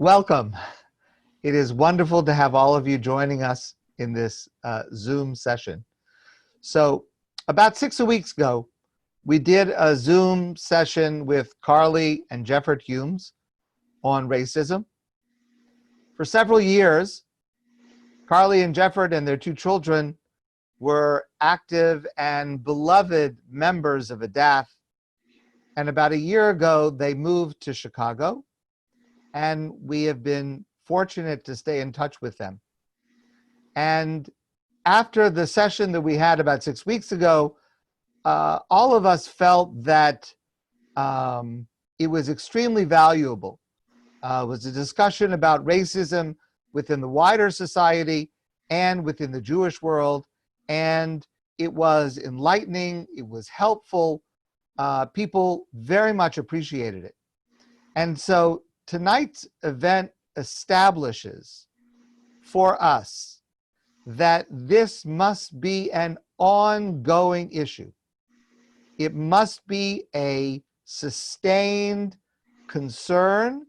Welcome. It is wonderful to have all of you joining us in this Zoom session. So about 6 weeks ago, we did a Zoom session with Carly and Jefford Humes on racism. For several years, Carly and Jefford and their two children were active and beloved members of ADATH. And about a year ago, they moved to Chicago, and we have been fortunate to stay in touch with them. And after the session that we had about 6 weeks ago, all of us felt that it was extremely valuable. It was a discussion about racism within the wider society and within the Jewish world, and it was enlightening, it was helpful. People very much appreciated it. And so tonight's event establishes for us that this must be an ongoing issue. It must be a sustained concern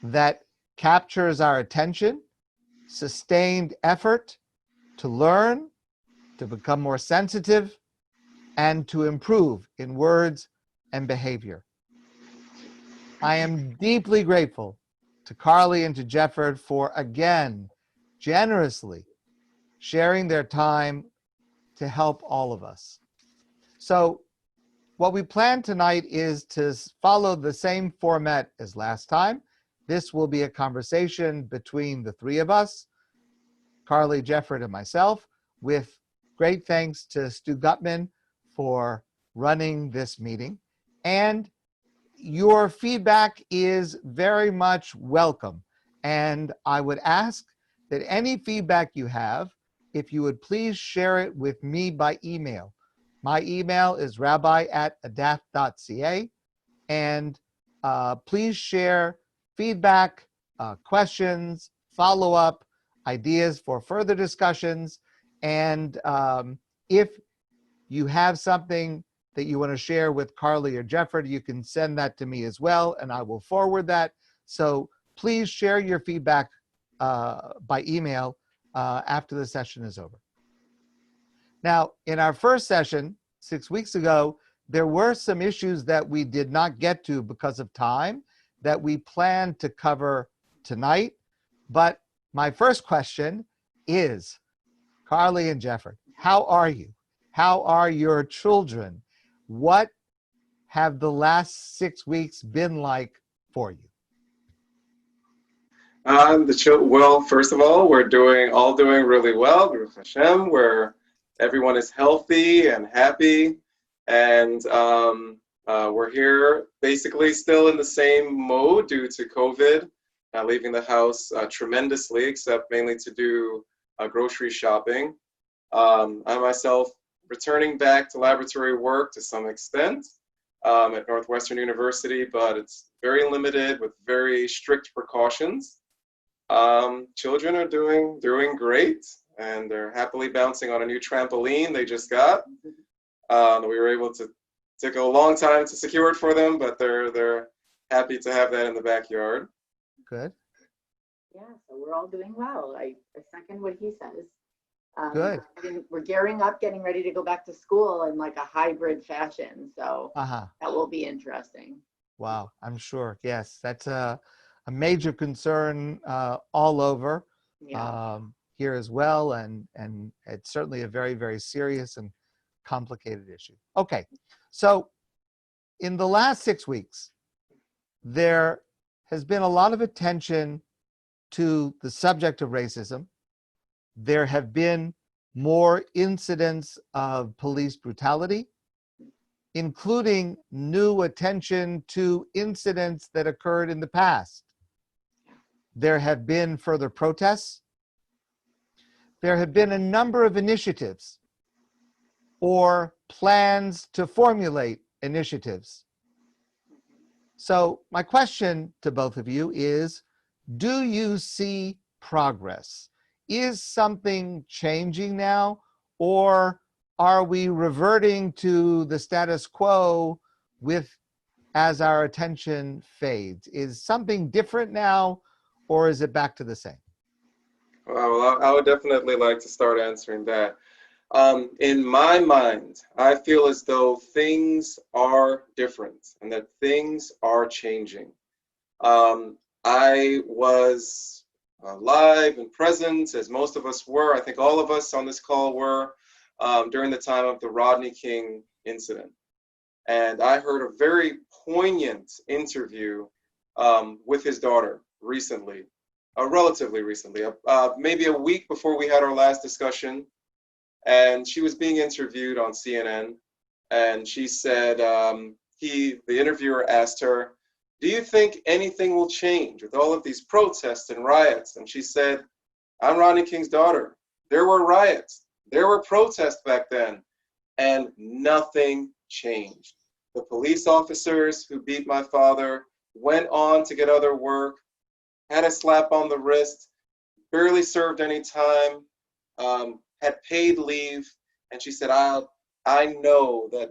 that captures our attention, sustained effort to learn, to become more sensitive, and to improve in words and behavior. I am deeply grateful to Carly and to Jefford for, again, generously sharing their time to help all of us. So what we plan tonight is to follow the same format as last time. This will be a conversation between the three of us, Carly, Jefford, and myself, with great thanks to Stu Gutman for running this meeting. And your feedback is very much welcome. And I would ask that any feedback you have, if you would please share it with me by email. My email is rabbi@adath.ca. And please share feedback, questions, follow-up, ideas for further discussions. And if you have something that you want to share with Carly or Jefford, you can send that to me as well, and I will forward that. So please share your feedback by email after the session is over. Now, in our first session 6 weeks ago, there were some issues that we did not get to because of time that we planned to cover tonight. But my first question is, Carly and Jefford, how are you? How are your children? What have the last 6 weeks been like for you? Well, first of all, we're all doing really well. Baruch Hashem, where everyone is healthy and happy, and we're here basically still in the same mode due to COVID, leaving the house tremendously, except mainly to do grocery shopping. I myself returning back to laboratory work to some extent at Northwestern University, but it's very limited with very strict precautions. Children are doing great, and they're happily bouncing on a new trampoline they just got. We were able to take a long time to secure it for them, but they're happy to have that in the backyard. Good. Yeah, so we're all doing well. I second what he says. Good. We're gearing up, getting ready to go back to school in like a hybrid fashion. So that will be interesting. Wow, I'm sure. Yes, that's a major concern all over here as well. And it's certainly a very, very serious and complicated issue. Okay, so in the last 6 weeks, there has been a lot of attention to the subject of racism. There have been more incidents of police brutality, including new attention to incidents that occurred in the past. There have been further protests. There have been a number of initiatives or plans to formulate initiatives. So my question to both of you is, do you see progress? Is something changing now, or are we reverting to the status quo as our attention fades? Is something different now, or is it back to the same? Well, I would definitely like to start answering that. In my mind, I feel as though things are different and that things are changing. I was live and present, as most of us were. I think all of us on this call were during the time of the Rodney King incident. And I heard a very poignant interview with his daughter recently, relatively recently, maybe a week before we had our last discussion. And she was being interviewed on CNN. And she said, the interviewer asked her, "Do you think anything will change with all of these protests and riots?" And she said, "I'm Rodney King's daughter. There were riots. There were protests back then. And nothing changed. The police officers who beat my father went on to get other work, had a slap on the wrist, barely served any time, had paid leave." And she said, I know that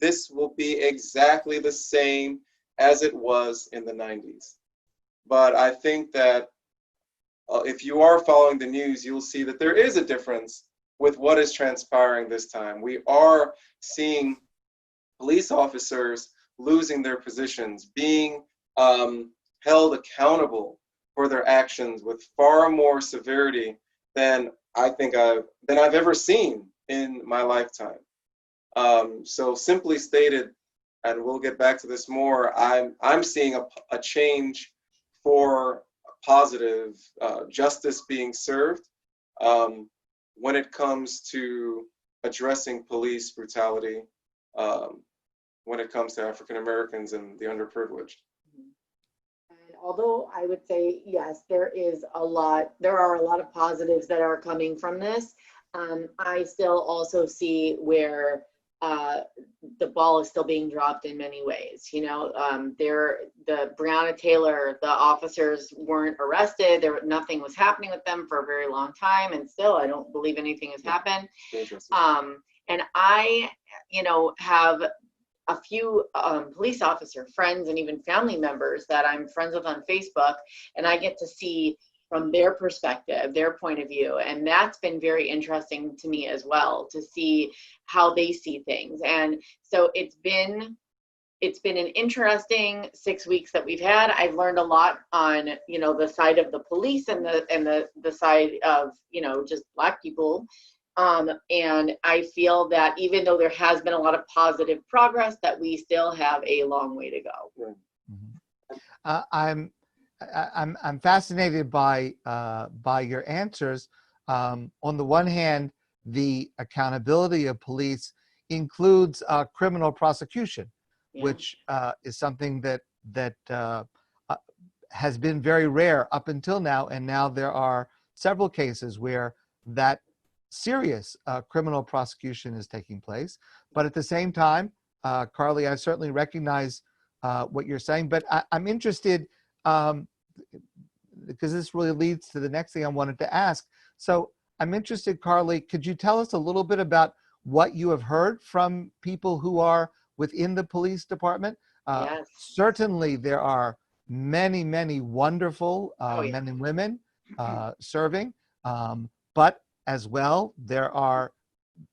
this will be exactly the same as it was in the 90s. But I think that if you are following the news, you'll see that there is a difference with what is transpiring this time. We are seeing police officers losing their positions, being held accountable for their actions with far more severity than I've ever seen in my lifetime. So simply stated, and we'll get back to this more, I'm seeing a change for positive justice being served when it comes to addressing police brutality, when it comes to African Americans and the underprivileged. And although I would say, yes, there are a lot of positives that are coming from this, I still also see where the ball is still being dropped in many ways. You know, the Breonna Taylor, the officers weren't arrested. Nothing was happening with them for a very long time, and still, I don't believe anything has happened. And I, have a few police officer friends and even family members that I'm friends with on Facebook, and I get to see from their perspective, their point of view. And that's been very interesting to me as well, to see how they see things. And so it's been an interesting 6 weeks that we've had. I've learned a lot on, the side of the police and the side of, just Black people. And I feel that even though there has been a lot of positive progress, that we still have a long way to go. Mm-hmm. I'm fascinated by your answers. On the one hand, the accountability of police includes criminal prosecution, which is something that has been very rare up until now, and now there are several cases where that serious criminal prosecution is taking place. But at the same time, Carly, I certainly recognize what you're saying, but I'm interested, because this really leads to the next thing I wanted to ask. So I'm interested, Carly, could you tell us a little bit about what you have heard from people who are within the police department? Yes. Certainly there are many, many wonderful men and women serving, but as well, there are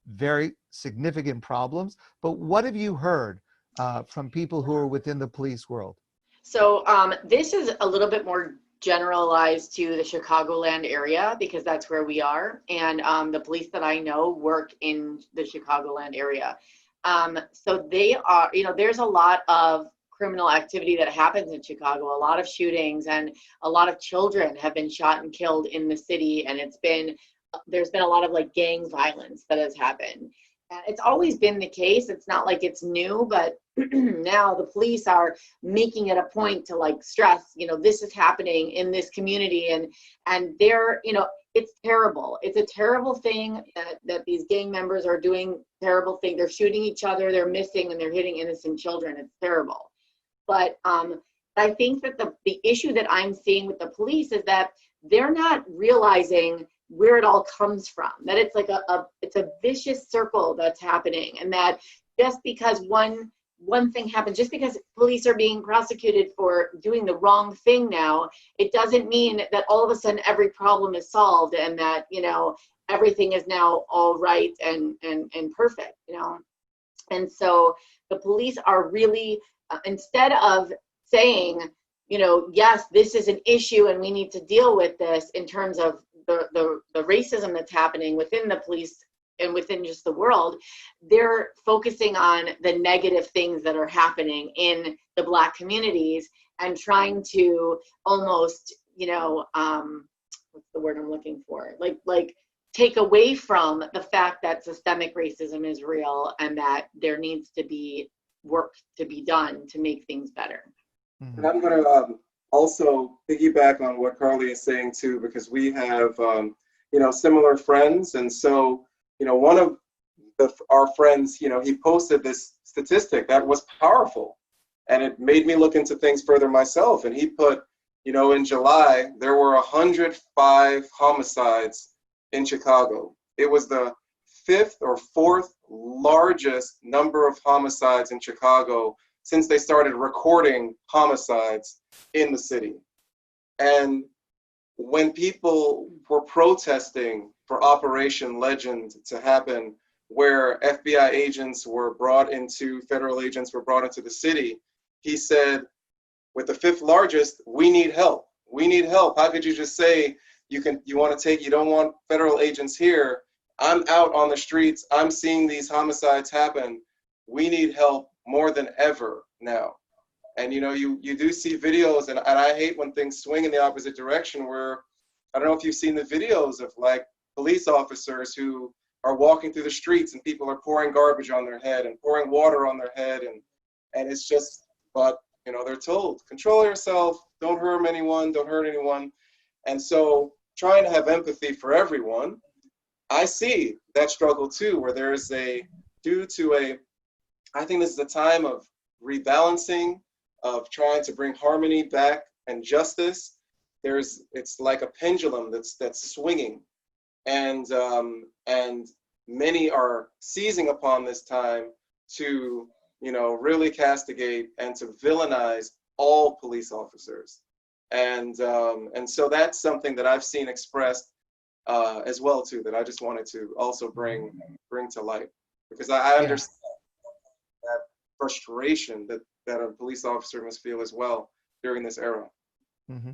very significant problems. But what have you heard from people who are within the police world? So this is a little bit more generalized to the Chicagoland area, because that's where we are. And the police that I know work in the Chicagoland area. So they are, there's a lot of criminal activity that happens in Chicago, a lot of shootings, and a lot of children have been shot and killed in the city. And there's been a lot of gang violence that has happened. It's always been the case. It's not like it's new, but now the police are making it a point to stress, this is happening in this community, and they're, it's terrible. It's a terrible thing that these gang members are doing terrible things. They're shooting each other, they're missing, and they're hitting innocent children. It's terrible. But I think that the issue that I'm seeing with the police is that they're not realizing where it all comes from, that it's like it's a vicious circle that's happening, and that just because one one thing happens, just because police are being prosecuted for doing the wrong thing now, it doesn't mean that all of a sudden every problem is solved and that, you know, everything is now all right and perfect, you know. And so the police are really, instead of saying, you know, yes, this is an issue and we need to deal with this in terms of the racism that's happening within the police and within just the world, they're focusing on the negative things that are happening in the Black communities and trying to almost, you know, what's the word I'm looking for? Like take away from the fact that systemic racism is real and that there needs to be work to be done to make things better. Mm-hmm. And I'm going to also piggyback on what Carly is saying too, because we have, you know, similar friends. And so, you know, one of our friends, you know, he posted this statistic that was powerful and it made me look into things further myself. And he put, you know, in July, there were 105 homicides in Chicago. It was the 5th or 4th largest number of homicides in Chicago since they started recording homicides in the city. And when people were protesting for Operation Legend to happen, where FBI agents were brought into, federal agents were brought into the city, he said, with the 5th largest, we need help. We need help. How could you just say you don't want federal agents here? I'm out on the streets. I'm seeing these homicides happen. We need help more than ever now. And you know, you do see videos, and I hate when things swing in the opposite direction, where I don't know if you've seen the videos of like police officers who are walking through the streets and people are pouring garbage on their head and pouring water on their head, and it's just, but you know, they're told, control yourself, don't harm anyone, don't hurt anyone. And so trying to have empathy for everyone, I see that struggle too, where there is I think this is a time of rebalancing, of trying to bring harmony back and justice. It's like a pendulum that's swinging, and many are seizing upon this time to, you know, really castigate and to villainize all police officers, and so that's something that I've seen expressed as well too, that I just wanted to also bring to light, because I understand that frustration that a police officer must feel as well during this era. Mm-hmm.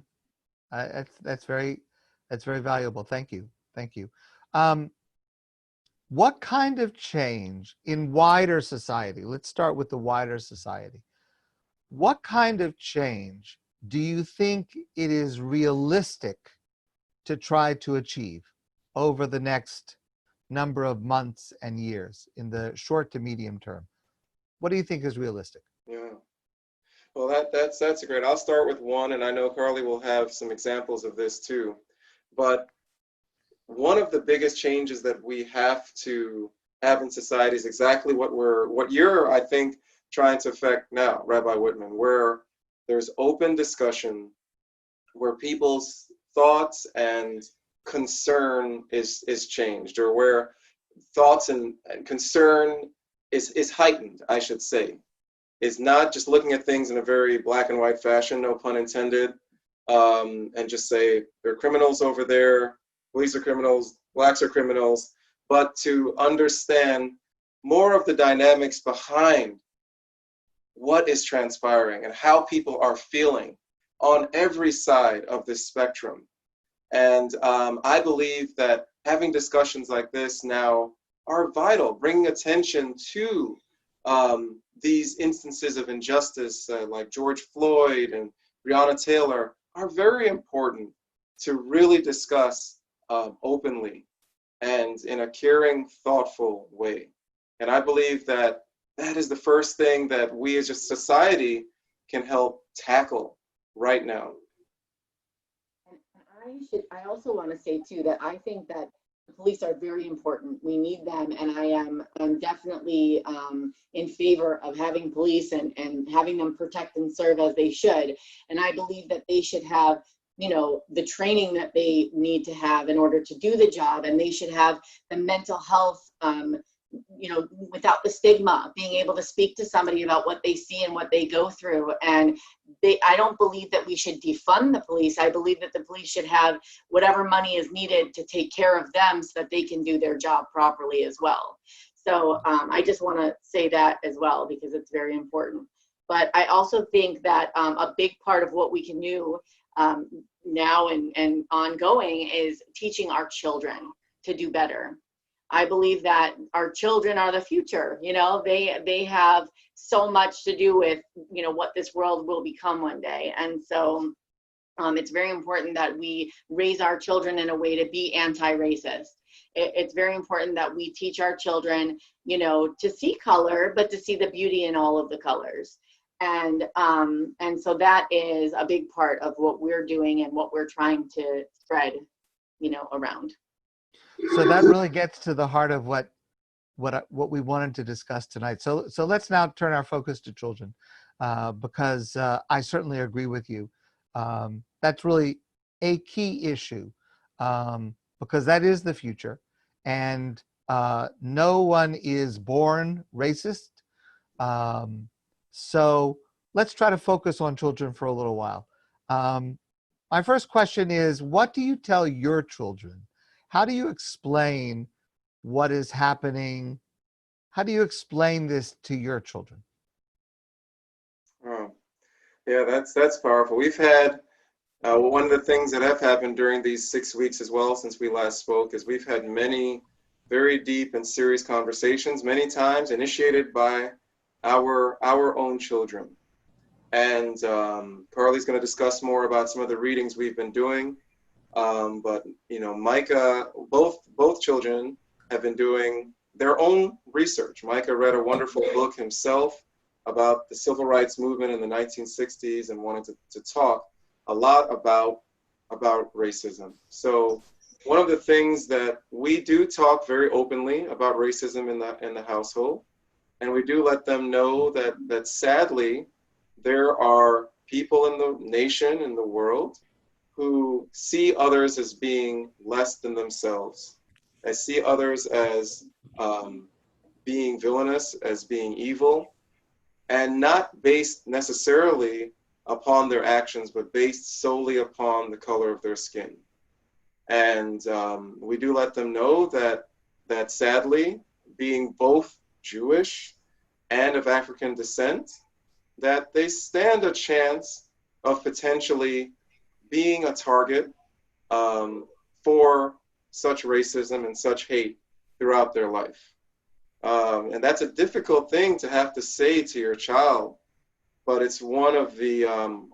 That's very valuable. Thank you. What kind of change in wider society? Let's start with the wider society. What kind of change do you think it is realistic to try to achieve over the next number of months and years in the short to medium term? What do you think is realistic? Yeah. Well, that's great. I'll start with one, and I know Carly will have some examples of this too. But one of the biggest changes that we have to have in society is exactly what you're, I think, trying to affect now, Rabbi Whitman, where there's open discussion, where people's thoughts and concern is changed, or where thoughts and concern is heightened, I should say. Is not just looking at things in a very black and white fashion, no pun intended, and just say there are criminals over there, police are criminals, blacks are criminals, but to understand more of the dynamics behind what is transpiring and how people are feeling on every side of this spectrum. And I believe that having discussions like this now are vital, bringing attention to these instances of injustice like George Floyd and Breonna Taylor are very important to really discuss openly and in a caring, thoughtful way. And I believe that that is the first thing that we as a society can help tackle right now. I also want to say too that I think that the police are very important. We need them, and I'm definitely in favor of having police and having them protect and serve as they should. And I believe that they should have, you know, the training that they need to have in order to do the job, and they should have the mental health without the stigma, being able to speak to somebody about what they see and what they go through. And I don't believe that we should defund the police. I believe that the police should have whatever money is needed to take care of them so that they can do their job properly as well. So I just want to say that as well, because it's very important. But I also think that a big part of what we can do now and ongoing is teaching our children to do better. I believe that our children are the future. They have so much to do with, what this world will become one day. And so it's very important that we raise our children in a way to be anti-racist. It's very important that we teach our children, to see color, but to see the beauty in all of the colors. And so that is a big part of what we're doing and what we're trying to spread, around. So that really gets to the heart of what we wanted to discuss tonight. So let's now turn our focus to children, because I certainly agree with you. That's really a key issue, because that is the future, and no one is born racist. So let's try to focus on children for a little while. My first question is, what do you tell your children? How do you explain what is happening? How do you explain this to your children? Oh, yeah, that's powerful. We've had one of the things that have happened during these 6 weeks as well, since we last spoke, is we've had many very deep and serious conversations, many times initiated by our own children. And Carly's going to discuss more about some of the readings we've been doing. But Micah, both children have been doing their own research. Micah read a wonderful book himself about the civil rights movement in the 1960s and wanted to talk a lot about racism. So one of the things that we do talk very openly about racism in the household, and we do let them know that sadly there are people in the nation, in the world, who see others as being less than themselves. I see others as being villainous, as being evil, and not based necessarily upon their actions, but based solely upon the color of their skin. And we do let them know that sadly, being both Jewish and of African descent, that they stand a chance of potentially being a target for such racism and such hate throughout their life. And that's a difficult thing to have to say to your child, but it's one of the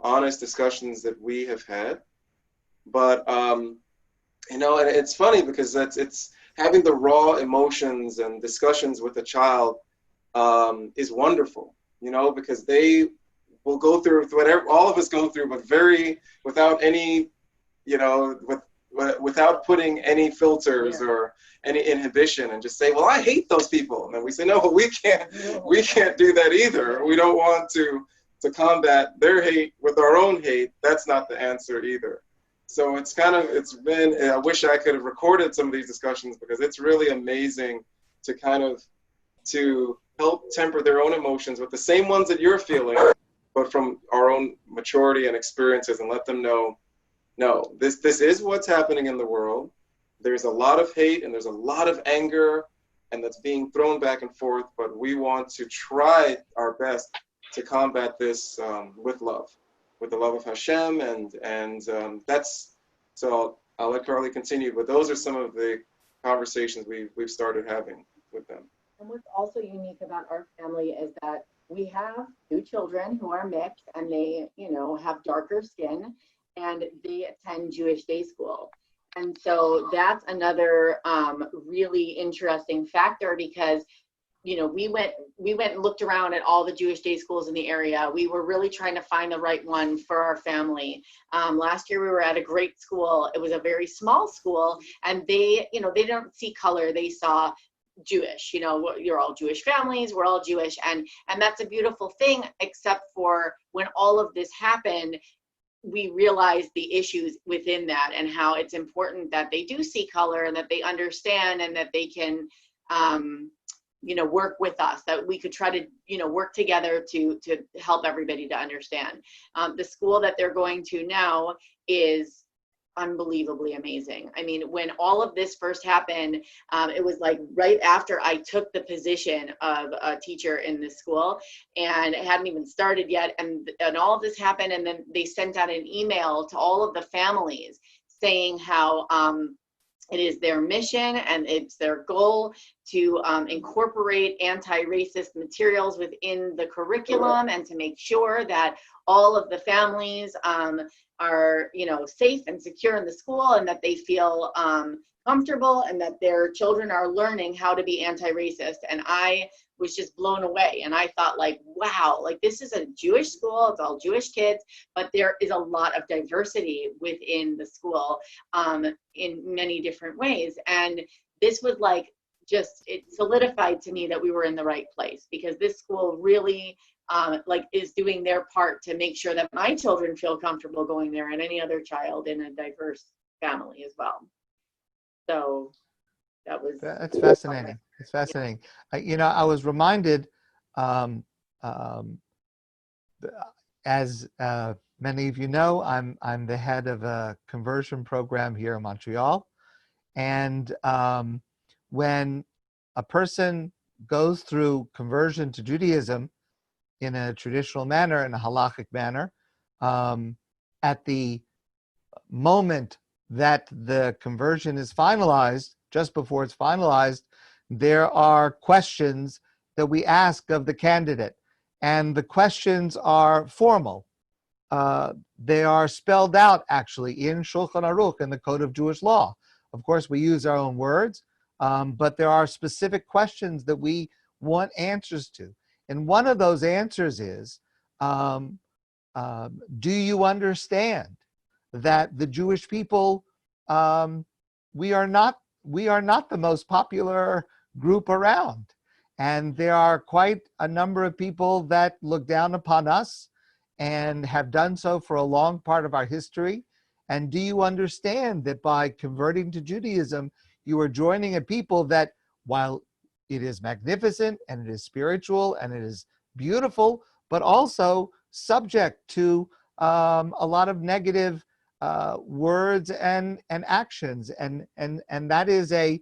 honest discussions that we have had. But, and it's funny because it's having the raw emotions and discussions with a child is wonderful, because they will go through whatever all of us go through, but without any, without putting any filters or any inhibition, and just say, well, I hate those people. And then we say, no, we can't do that either. We don't want to combat their hate with our own hate. That's not the answer either. So it's been, I wish I could have recorded some of these discussions, because it's really amazing to help temper their own emotions with the same ones that you're feeling, but from our own maturity and experiences, and let them know, no, this is what's happening in the world. There's a lot of hate and there's a lot of anger, and that's being thrown back and forth, but we want to try our best to combat this with love, with the love of Hashem, and that's, so I'll let Carly continue, but those are some of the conversations we've started having with them. And what's also unique about our family is that we have 2 children who are mixed, and they, have darker skin, and they attend Jewish day school. And so that's another really interesting factor, because, we went and looked around at all the Jewish day schools in the area. We were really trying to find the right one for our family. Last year we were at a great school. It was a very small school, and they don't see color. They saw Jewish, you're all Jewish families, we're all Jewish. And that's a beautiful thing, except for when all of this happened, we realized the issues within that, and how it's important that they do see color, and that they understand, and that they can, work with us, that we could try to, work together to help everybody to understand. The school that they're going to now is unbelievably amazing. I mean, when all of this first happened, it was like right after I took the position of a teacher in this school, and it hadn't even started yet. And all of this happened. And then they sent out an email to all of the families saying how it is their mission and it's their goal to incorporate anti-racist materials within the curriculum, and to make sure that all of the families are, safe and secure in the school, and that they feel comfortable, and that their children are learning how to be anti-racist. And I was just blown away. And I thought, like, wow, like, this is a Jewish school, it's all Jewish kids, but there is a lot of diversity within the school in many different ways. And this was like, it solidified to me that we were in the right place, because this school really is doing their part to make sure that my children feel comfortable going there, and any other child in a diverse family as well. So that's fascinating. It's fascinating. I was reminded, as many of you know, I'm the head of a conversion program here in Montreal, and when a person goes through conversion to Judaism in a traditional manner, in a halachic manner, at the moment that the conversion is finalized, just before it's finalized, there are questions that we ask of the candidate. And the questions are formal. They are spelled out, actually, in Shulchan Aruch, in the Code of Jewish Law. Of course, we use our own words, but there are specific questions that we want answers to. And one of those answers is, do you understand that the Jewish people, we are not the most popular group around, and there are quite a number of people that look down upon us and have done so for a long part of our history. And do you understand that by converting to Judaism, you are joining a people that, while it is magnificent and it is spiritual and it is beautiful, but also subject to a lot of negative words and actions, and that is a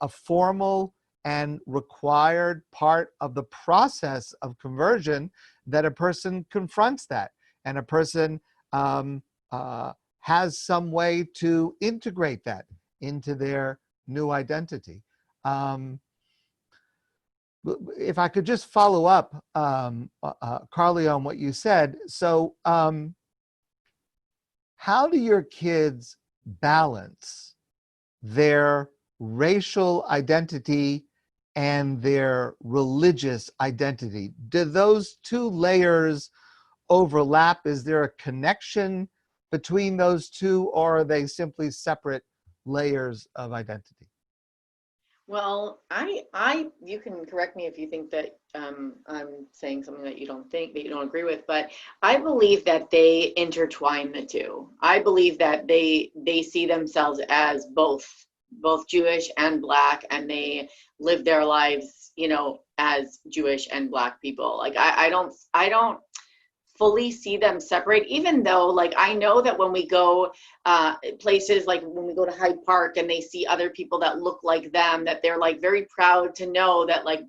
formal and required part of the process of conversion, that a person confronts that, and a person has some way to integrate that into their new identity. If I could just follow up, Carly, on what you said. So how do your kids balance their racial identity and their religious identity? Do those two layers overlap? Is there a connection between those two, or are they simply separate layers of identity? Well, you can correct me if you think that I'm saying something that you don't agree with, but I believe that they intertwine the two. I believe that they see themselves as both Jewish and Black, and they live their lives, as Jewish and Black people. Like, I don't fully see them separate, even though, like, I know that when we go places, like when we go to Hyde Park and they see other people that look like them, that they're like very proud to know that, like,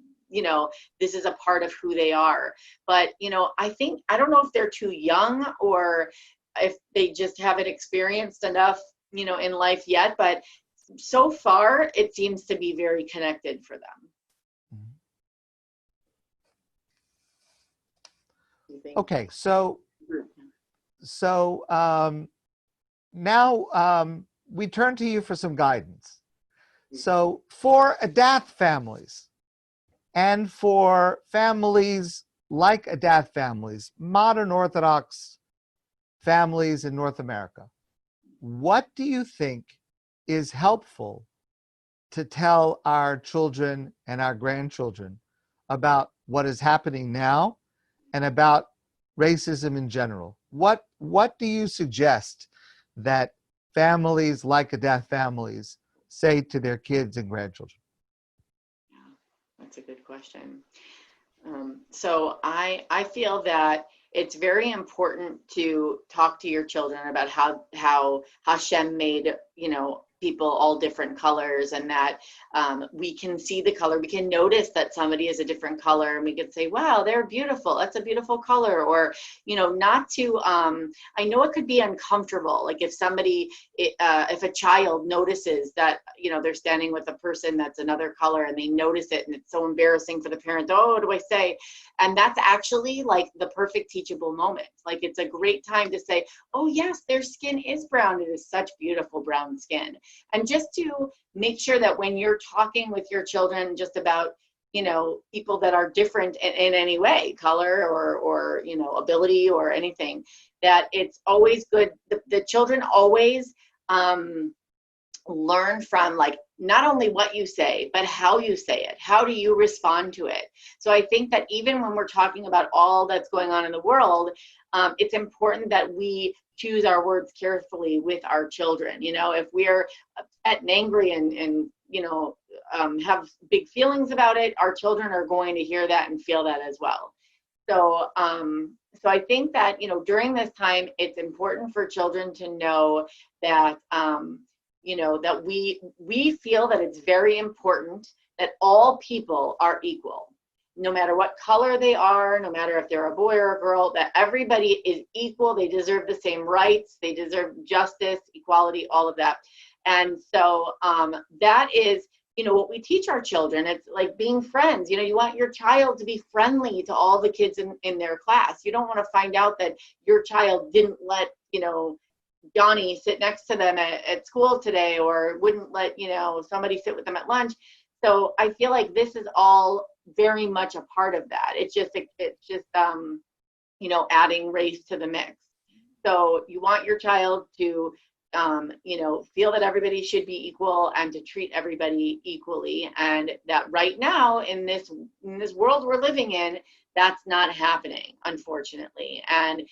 this is a part of who they are. But, I don't know if they're too young, or if they just haven't experienced enough, in life yet, but so far it seems to be very connected for them. Okay, so now we turn to you for some guidance. So for Adath families, and for families like Adath families, modern Orthodox families in North America, what do you think is helpful to tell our children and our grandchildren about what is happening now and about racism in general? What do you suggest that families like Adath families say to their kids and grandchildren? That's a good question. So I feel that it's very important to talk to your children about how Hashem made, people all different colors, and that we can see the color. We can notice that somebody is a different color, and we can say, wow, they're beautiful. That's a beautiful color. Or, not to, I know it could be uncomfortable. Like if somebody, if a child notices that, they're standing with a person that's another color and they notice it, and it's so embarrassing for the parent. Oh, what do I say? And that's actually like the perfect teachable moment. Like it's a great time to say, oh yes, their skin is brown. It is such beautiful brown skin. And just to make sure that when you're talking with your children just about, people that are different in any way, color or ability or anything, that it's always good. The children always learn from like not only what you say, but how you say it. How do you respond to it? So I think that even when we're talking about all that's going on in the world, it's important that we choose our words carefully with our children. If we're upset and angry and have big feelings about it, our children are going to hear that and feel that as well. So, so I think that, during this time, it's important for children to know that, that we feel that it's very important that all people are equal. No matter what color they are, no matter if they're a boy or a girl, that everybody is equal. They deserve the same rights. They deserve justice, equality, all of that. And so that is, what we teach our children. It's like being friends. You want your child to be friendly to all the kids in their class. You don't want to find out that your child didn't let, Johnny sit next to them at school today, or wouldn't let, somebody sit with them at lunch. So I feel like this is all very much a part of that. It's just adding race to the mix. So you want your child to, feel that everybody should be equal and to treat everybody equally. And that right now in this world we're living in, that's not happening, unfortunately. And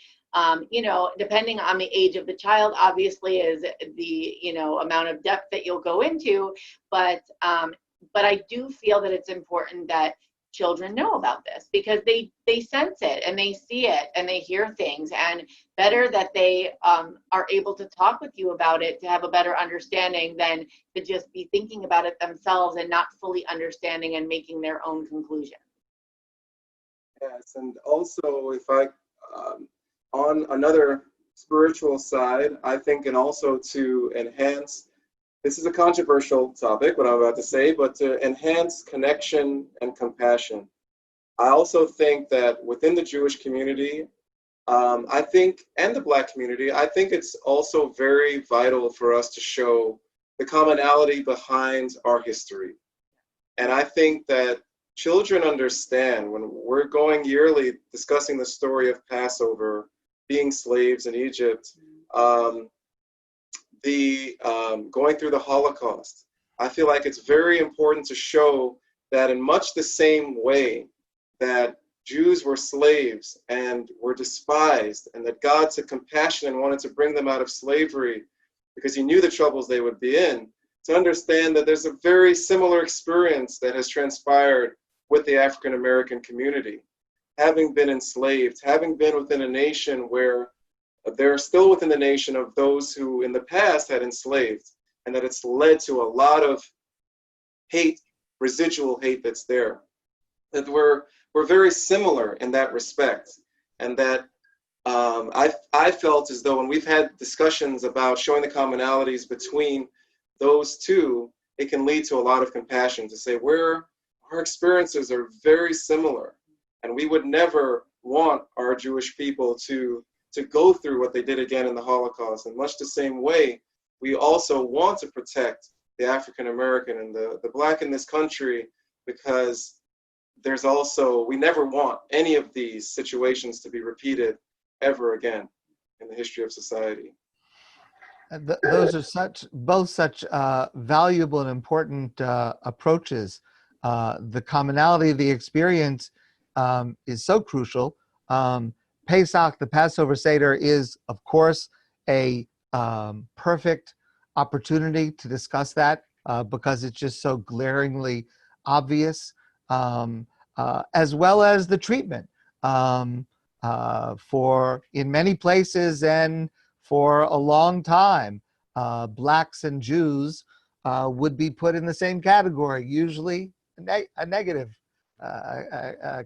depending on the age of the child, obviously, is the, amount of depth that you'll go into. But I do feel that it's important that children know about this, because they sense it and they see it and they hear things, and better that they are able to talk with you about it to have a better understanding than to just be thinking about it themselves and not fully understanding and making their own conclusion. Yes, and also if I, on another spiritual side, I think, and also to enhance, this is a controversial topic, what I'm about to say, but to enhance connection and compassion. I also think that within the Jewish community, I think, and the Black community, I think it's also very vital for us to show the commonality behind our history. And I think that children understand when we're going yearly discussing the story of Passover, being slaves in Egypt, going through the Holocaust. I feel like it's very important to show that in much the same way that Jews were slaves and were despised, and that God took compassion and wanted to bring them out of slavery because he knew the troubles they would be in, to understand that there's a very similar experience that has transpired with the African American community. Having been enslaved, having been within a nation where they're still within the nation of those who in the past had enslaved, and that it's led to a lot of hate, residual hate that's there. That we're very similar in that respect, and that I felt as though when we've had discussions about showing the commonalities between those two, it can lead to a lot of compassion to say our experiences are very similar, and we would never want our Jewish people to go through what they did again in the Holocaust. In much the same way, we also want to protect the African American and the Black in this country, because there's also, we never want any of these situations to be repeated ever again in the history of society. Those are both such valuable and important approaches. The commonality of the experience is so crucial. Pesach, the Passover Seder, is, of course, a perfect opportunity to discuss that because it's just so glaringly obvious. as well as the treatment for, in many places and for a long time, blacks and Jews would be put in the same category, usually a negative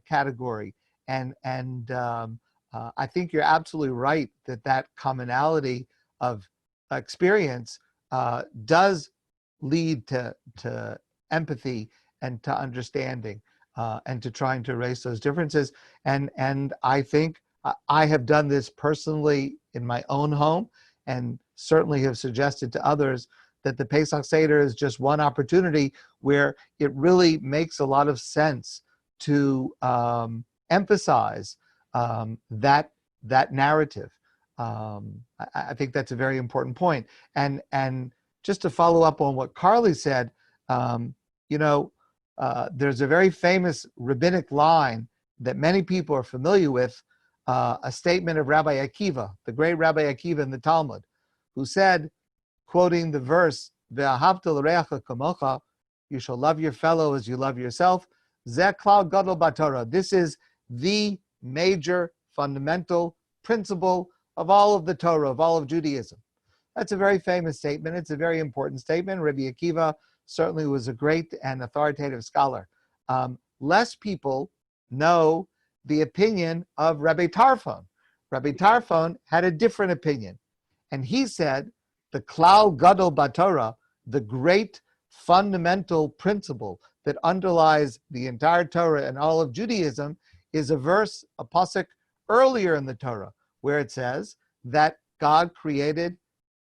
category. And I think you're absolutely right that that commonality of experience does lead to empathy and to understanding and to trying to erase those differences. And I think I have done this personally in my own home, and certainly have suggested to others that the Pesach Seder is just one opportunity where it really makes a lot of sense to emphasize that narrative. I think that's a very important point. And just to follow up on what Carly said, there's a very famous rabbinic line that many people are familiar with, a statement of Rabbi Akiva, the great Rabbi Akiva in the Talmud, who said, quoting the verse, "Ve'ahavta l'reacha kamocha," you shall love your fellow as you love yourself. Zeh klal gadol b'Torah. This is the major fundamental principle of all of the Torah, of all of Judaism. That's a very famous statement. It's a very important statement. Rabbi Akiva certainly was a great and authoritative scholar. Less people know the opinion of Rabbi Tarfon. Rabbi Tarfon had a different opinion. And he said, the klal gadol b'Torah, the great fundamental principle that underlies the entire Torah and all of Judaism, is a verse, a pasuk earlier in the Torah, where it says that God created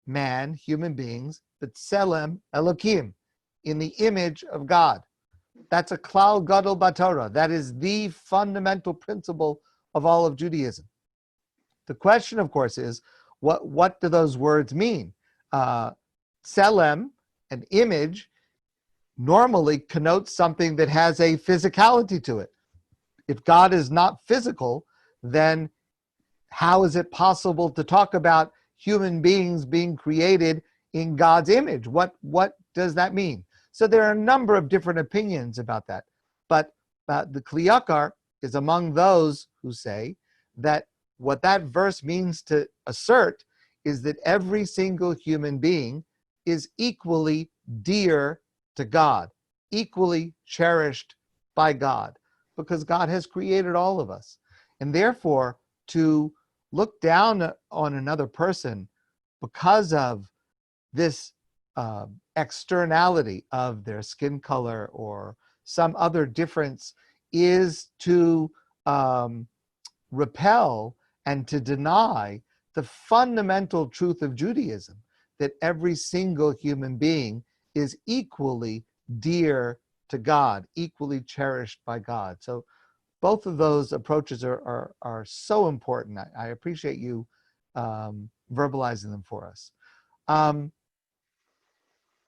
man, human beings, b'tselem Elokim, in the image of God. That's a klal gadol b'Torah. That is the fundamental principle of all of Judaism. The question, of course, is what do those words mean? Tselem, an image, normally connotes something that has a physicality to it. If God is not physical, then how is it possible to talk about human beings being created in God's image? What does that mean? So there are a number of different opinions about that. But the Kli Yakar is among those who say that what that verse means to assert is that every single human being is equally dear to God, equally cherished by God, because God has created all of us. And therefore, to look down on another person because of this externality of their skin color or some other difference is to repel and to deny the fundamental truth of Judaism, that every single human being is equally dear to God, equally cherished by God. So both of those approaches are so important. I appreciate you verbalizing them for us.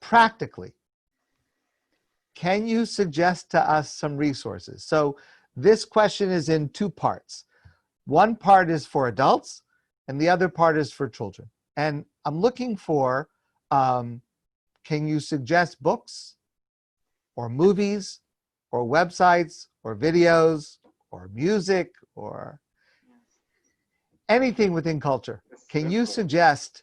Practically, can you suggest to us some resources? So this question is in two parts. One part is for adults, and the other part is for children. And I'm looking for, can you suggest books or movies or websites or videos or music or anything within culture? Can you suggest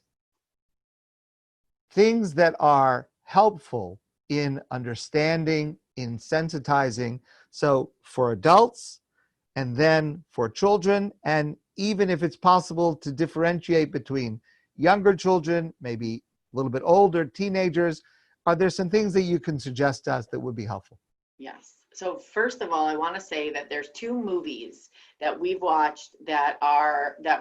things that are helpful in understanding, in sensitizing? So for adults, and then for children, and even if it's possible to differentiate between younger children, maybe a little bit older, teenagers, are there some things that you can suggest to us that would be helpful? Yes. So first of all, I want to say that there's two movies that we've watched that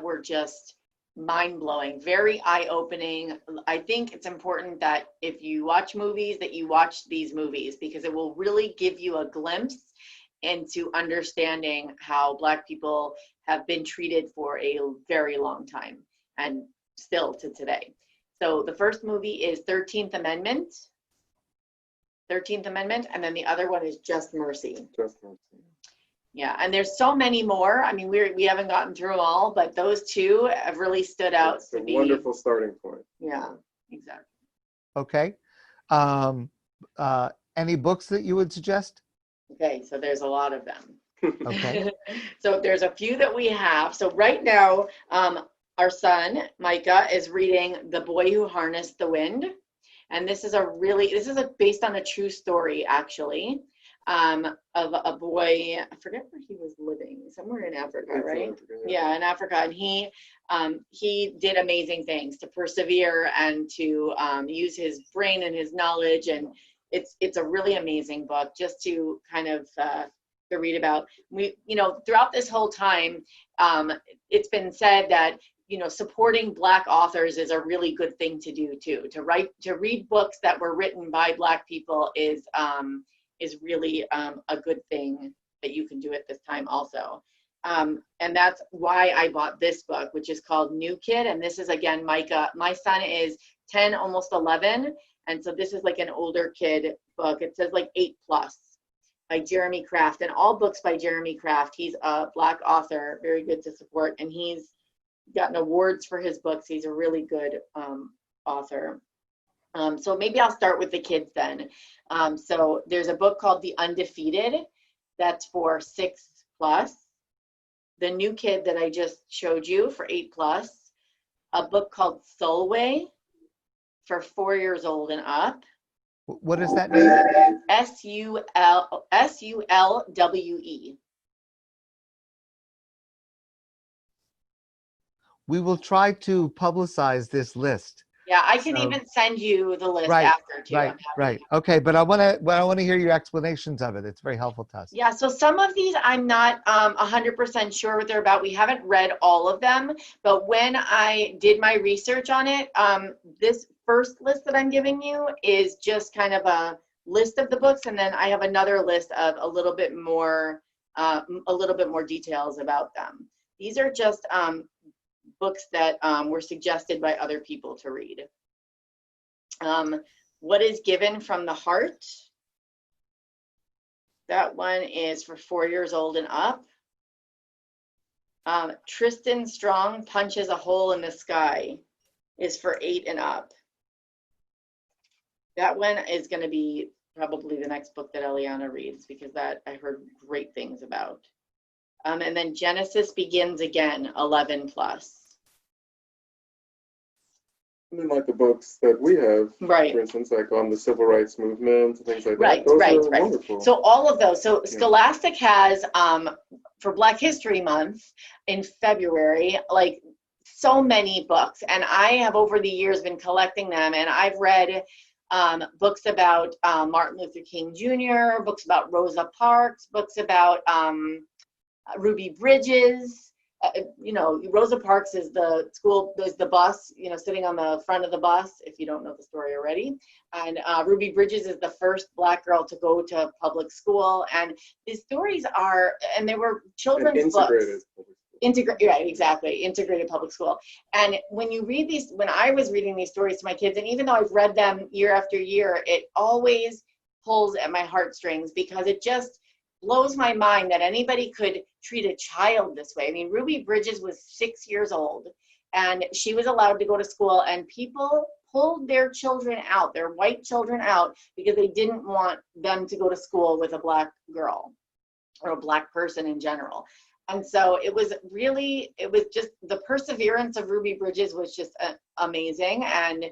were just mind-blowing, very eye-opening. I think it's important that if you watch movies, that you watch these movies, because it will really give you a glimpse into understanding how Black people have been treated for a very long time and still to today. So the first movie is 13th Amendment, and then the other one is Just Mercy. Just Mercy. Yeah, and there's so many more. I mean, we haven't gotten through them all, but those two have really stood out It's to a be. wonderful starting point. Yeah, exactly. Okay. Any books that you would suggest? Okay, so there's a lot of them. Okay. So there's a few that we have. So right now, our son, Micah, is reading The Boy Who Harnessed the Wind. And this is based on a true story, actually, of a boy, I forget where he was living, somewhere in Africa, right? Yeah, in Africa. And he did amazing things to persevere and to use his brain and his knowledge. And it's a really amazing book just to kind of to read about. Throughout this whole time, it's been said that supporting Black authors is a really good thing to do too. To read books that were written by Black people is really a good thing that you can do at this time also. And that's why I bought this book, which is called New Kid. And this is, again, Micah. My son is 10, almost 11. And so this is like an older kid book. It says like 8+ by Jeremy Kraft. And all books by Jeremy Kraft. He's a Black author, very good to support. And he's gotten awards for his books. He's a really good author. So maybe I'll start with the kids then. So there's a book called The Undefeated. That's for 6+. The New Kid that I just showed you for 8+. A book called Sulwe for 4 years old and up. What does that mean? Sulwe. We will try to publicize this list. Yeah, I can even send you the list Right, after too. right. Okay, but I want to hear your explanations of it. It's very helpful to us. Yeah, so some of these I'm not 100% sure what they're about. We haven't read all of them, but when I did my research on it, this first list that I'm giving you is just kind of a list of the books, and then I have another list of a little bit more details about them. These are just books that were suggested by other people to read. What is Given from the Heart? That one is for 4 years old and up. Tristan Strong Punches a Hole in the Sky is for 8 and up. That one is going to be probably the next book that Eliana reads, because that I heard great things about. And then Genesis Begins Again, 11+. I mean, like the books that we have, right? For instance, like on the civil rights movement and things like right, that. Those right, are right. wonderful. So all of those. So Scholastic has for Black History Month in February, like so many books, and I have over the years been collecting them, and I've read books about Martin Luther King Jr., books about Rosa Parks, books about Ruby Bridges. Rosa Parks is there's the bus, sitting on the front of the bus, if you don't know the story already. And Ruby Bridges is the first Black girl to go to public school. And these stories and they were children's books. Right, exactly. Integrated public school. And when you read these, when I was reading these stories to my kids, and even though I've read them year after year, it always pulls at my heartstrings, because it just blows my mind that anybody could treat a child this way. I mean, Ruby Bridges was 6 years old, and she was allowed to go to school, and people pulled their children out, their white children out, because they didn't want them to go to school with a Black girl or a Black person in general. And so it was just the perseverance of Ruby Bridges was just amazing. And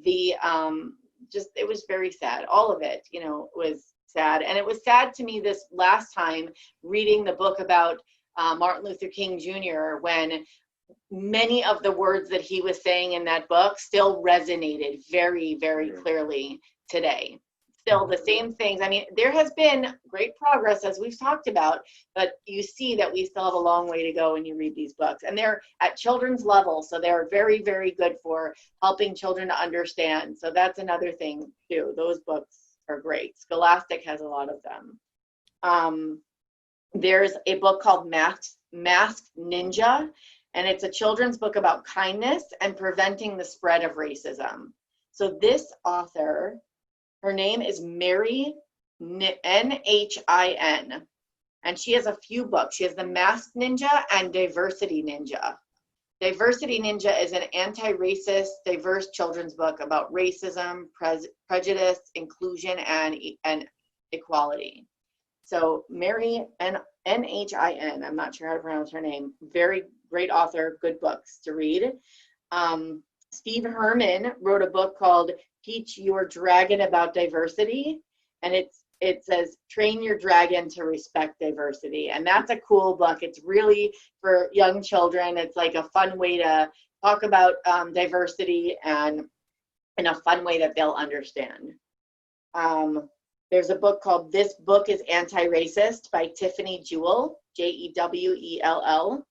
it was very sad. All of it, was sad. And it was sad to me this last time reading the book about Martin Luther King Jr., when many of the words that he was saying in that book still resonated very, very clearly today. Still the same things. I mean, there has been great progress, as we've talked about, but you see that we still have a long way to go when you read these books. And they're at children's level, so they're very, very good for helping children to understand. So that's another thing too. Those books are great. Scholastic has a lot of them. There's a book called Masked Ninja, and it's a children's book about kindness and preventing the spread of racism. So this author, her name is Mary Nhin, and she has a few books. She has The Masked Ninja and Diversity Ninja. Diversity Ninja is an anti-racist, diverse children's book about racism, prejudice, inclusion, and equality. So Mary Nhin, I'm not sure how to pronounce her name. Very great author, good books to read. Steve Herman wrote a book called Teach Your Dragon About Diversity. And it says, train your dragon to respect diversity. And that's a cool book. It's really for young children. It's like a fun way to talk about diversity and in a fun way that they'll understand. There's a book called This Book is Anti-Racist by Tiffany Jewell, Jewell.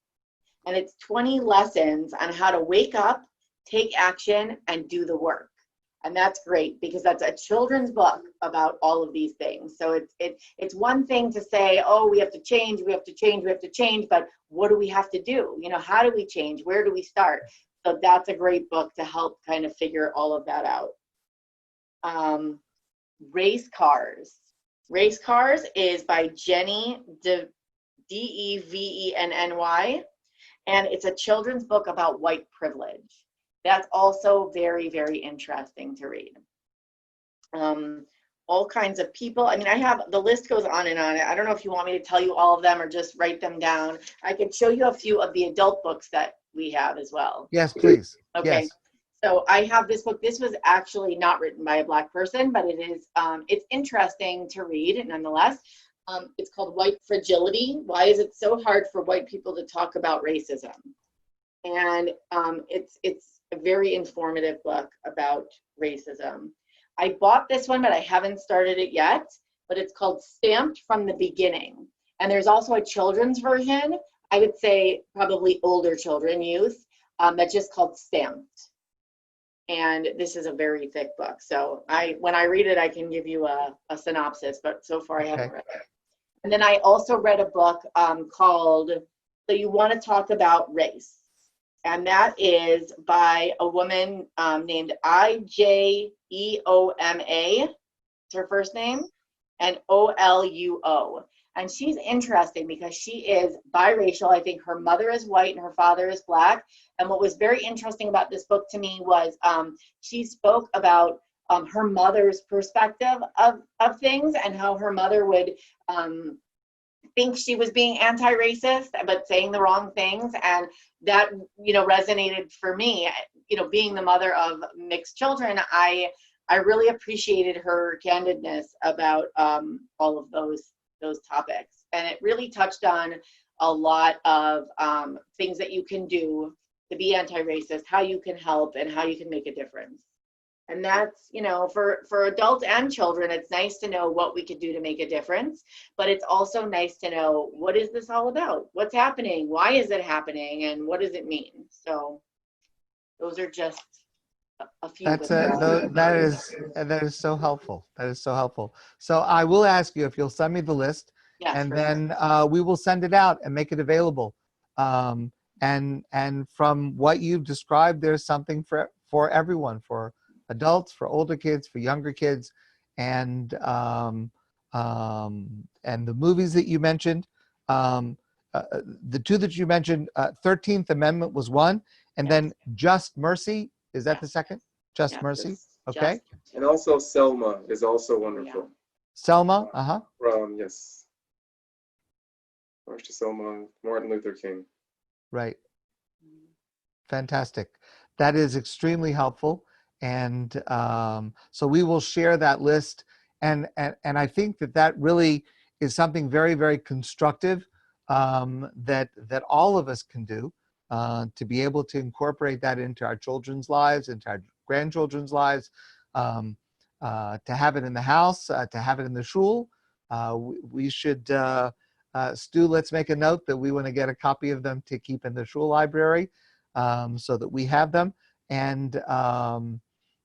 And it's 20 lessons on how to wake up, take action, and do the work. And that's great because that's a children's book about all of these things. So it's one thing to say, oh, we have to change, but what do we have to do? You know, how do we change? Where do we start? So that's a great book to help kind of figure all of that out. Race Cars. Race Cars is by Jenny Devenny, and it's a children's book about white privilege. That's also very, very interesting to read. All kinds of people. I mean, the list goes on and on. I don't know if you want me to tell you all of them or just write them down. I could show you a few of the adult books that we have as well. Yes, please. Okay. Yes. So I have this book. This was actually not written by a Black person, but it is, it's interesting to read nonetheless. It's called White Fragility. Why is it so hard for white people to talk about racism? And it's a very informative book about racism. I bought this one, but I haven't started it yet, but it's called Stamped from the Beginning. And there's also a children's version, I would say probably older children, youth, that's just called Stamped. And this is a very thick book. So when I read it, I can give you a synopsis, but so far I haven't read it. And then I also read a book called So You Want to Talk About Race. And that is by a woman named Ijeoma, it's her first name, and Oluo. And she's interesting because she is biracial. I think her mother is white and her father is Black. And what was very interesting about this book to me was she spoke about her mother's perspective of things and how her mother would think she was being anti-racist but saying the wrong things, and that resonated for me. Being the mother of mixed children, I really appreciated her candidness about all of those topics, and it really touched on a lot of things that you can do to be anti-racist, how you can help, and how you can make a difference. And that's, for adults and children, it's nice to know what we could do to make a difference, but it's also nice to know, what is this all about? What's happening? Why is it happening? And what does it mean? So those are just a few. That is so helpful. That is so helpful. So I will ask you if you'll send me the list, Yes, and then we will send it out and make it available. And from what you've described, there's something for everyone, for adults, for older kids, for younger kids, and the movies that you mentioned, the two that you mentioned, 13th Amendment was one, and then Just Mercy, is that the second? Just Mercy, okay. And also Selma is also wonderful. Selma, Yes. March to Selma, Martin Luther King. Right. Fantastic. That is extremely helpful. And so we will share that list. And I think that really is something very, very constructive that all of us can do to be able to incorporate that into our children's lives, into our grandchildren's lives, to have it in the house, to have it in the shul. We should, Stu, let's make a note that we want to get a copy of them to keep in the shul library so that we have them. And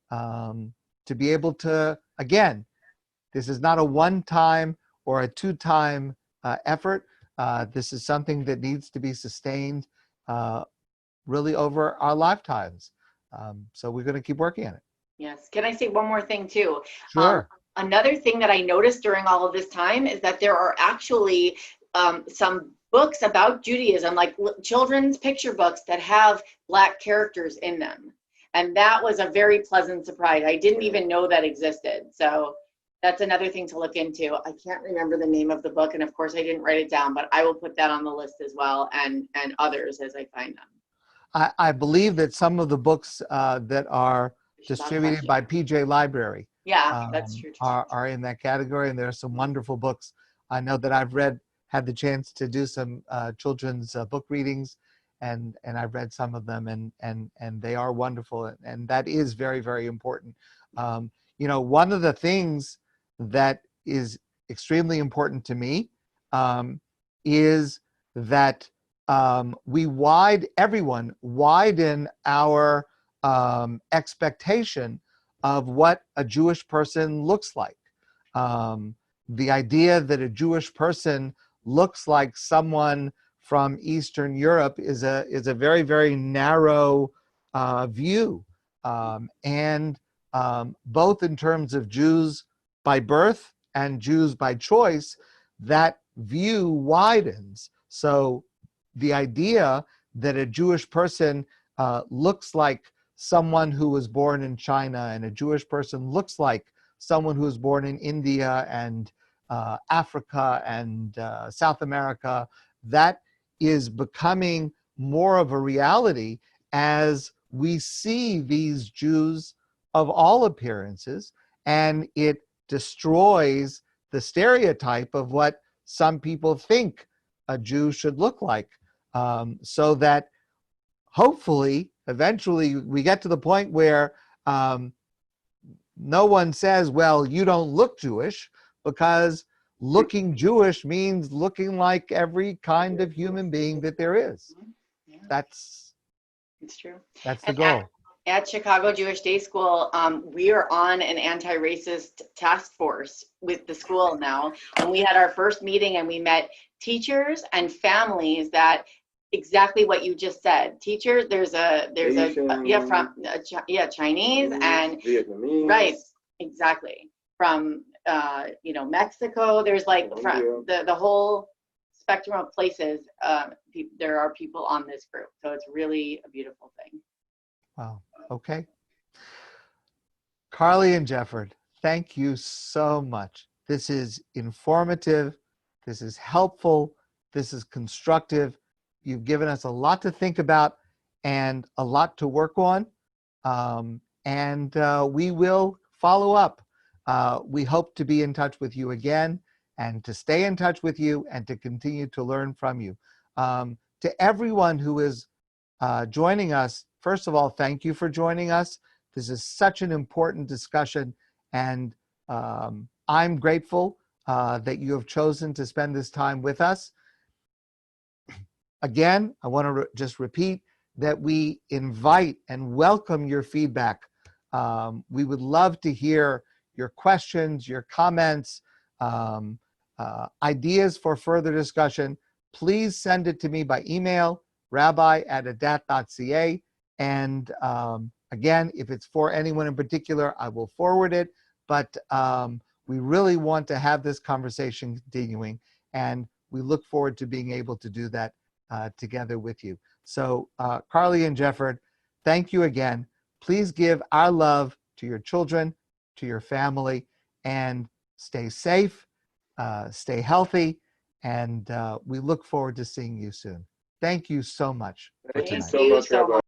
to be able to, again, this is not a one-time or a two-time effort. This is something that needs to be sustained really over our lifetimes. So we're going to keep working on it. Yes. Can I say one more thing too? Sure. Another thing that I noticed during all of this time is that there are actually some books about Judaism, like children's picture books that have Black characters in them. And that was a very pleasant surprise. I didn't even know that existed. So that's another thing to look into. I can't remember the name of the book, and of course I didn't write it down, but I will put that on the list as well, and others as I find them. I believe that some of the books that are distributed by PJ Library Yeah, that's true. are in that category, and there are some wonderful books. I know that I've had the chance to do some children's book readings, and I've read some of them, and they are wonderful, and that is very, very important. One of the things that is extremely important to me is that everyone widen our expectation of what a Jewish person looks like. The idea that a Jewish person looks like someone from Eastern Europe is a very, very narrow view. And both in terms of Jews by birth and Jews by choice, that view widens. So the idea that a Jewish person looks like someone who was born in China, and a Jewish person looks like someone who was born in India and Africa and South America, that is becoming more of a reality as we see these Jews of all appearances, and it destroys the stereotype of what some people think a Jew should look like, so that hopefully eventually we get to the point where no one says, well, you don't look Jewish, because looking Jewish means looking like every kind of human being that there is. Yeah. It's true. That's the goal. At Chicago Jewish Day School, we are on an anti-racist task force with the school now. And we had our first meeting, and we met teachers and families that exactly what you just said. Teachers, there's Asian, Chinese and Vietnamese. Right, exactly. From Mexico, there's like from the whole spectrum of places. There are people on this group, so it's really a beautiful thing. Wow. Okay. Carly and Jefford, thank you so much. This is informative. This is helpful. This is constructive. You've given us a lot to think about and a lot to work on. And we will follow up. We hope to be in touch with you again, and to stay in touch with you, and to continue to learn from you. To everyone who is joining us, first of all, thank you for joining us. This is such an important discussion, and I'm grateful that you have chosen to spend this time with us. Again, I want to just repeat that we invite and welcome your feedback. We would love to hear your questions, your comments, ideas for further discussion. Please send it to me by email, rabbi@adat.ca. And again, if it's for anyone in particular, I will forward it. But we really want to have this conversation continuing, and we look forward to being able to do that together with you. So Carly and Jefford, thank you again. Please give our love to your children, to your family, and stay safe, stay healthy, and we look forward to seeing you soon. Thank you so much for tonight. Thank you so much, Rabbi.